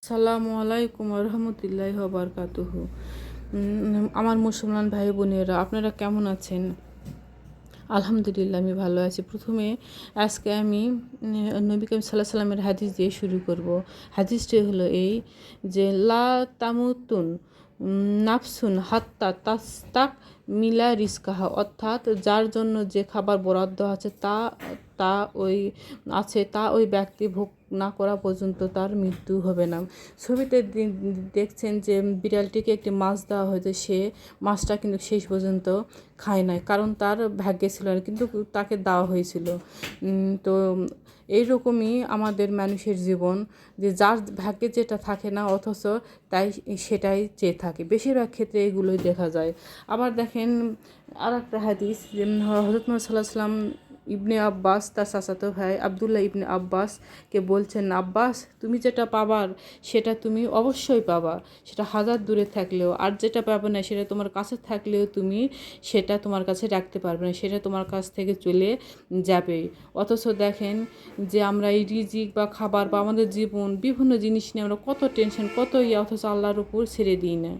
আসসালামু আলাইকুম রহমতুল্লাহি ওয়া বারাকাতুহু। আমার মুসলমান ভাই বোনেরা, আপনারা কেমন আছেন? আলহামদুলিল্লাহ, আমি ভালো আছি। প্রথমে আজকে আমি নবী করিম সাল্লাল্লাহু আলাইহি সাল্লামের হাদিস দিয়ে শুরু করব। হাদিসটি হলো এই যে লা তামুতুন নাফসুন হাত্তা তাস্তাক মিলা রিস্কাহা, অর্থাৎ যার জন্য যে খাবার বরাদ্দ আছে তা ওই ওই ব্যক্তি ভোগ না করা পর্যন্ত তার মৃত্যু হবে না। ছবিতে দেখছেন যে বিড়ালটিকে একটি মাছ দেওয়া হয়েছে, সে মাছটা কিন্তু শেষ পর্যন্ত খায় নাই, কারণ তার ভাগ্যে ছিল না, কিন্তু তাকে দেওয়া হয়েছিল। তো এইরকমই আমাদের মানুষের জীবন, যে যার ভাগ্যে যেটা থাকে না অথচ তাই সেটাই চেয়ে থাকে, বেশিরভাগ ক্ষেত্রে এগুলোই দেখা যায়। আবার দেখেন আর একটা হাদিস, যে হযরত মুহাম্মদ সাল্লাল্লাহু আলাইহি ওয়াসাল্লাম ইবনে আব্বাস, তার চাচাতো ভাই আবদুল্লাহ ইবনে আব্বাসকে বলছেন, আব্বাস, তুমি যেটা পাবার সেটা তুমি অবশ্যই পাবা, সেটা হাজার দূরে থাকলেও। আর যেটা পাবে না সেটা তোমার কাছে থাকলেও তুমি সেটা তোমার কাছে রাখতে পারবে না, সেটা তোমার কাছ থেকে চলে যাবে। অথচ দেখেন যে আমরা এই রিজিক বা খাবার বা আমাদের জীবন বিভিন্ন জিনিস নিয়ে আমরা কত টেনশন, অথচ আল্লাহর উপর ছেড়ে দিই না।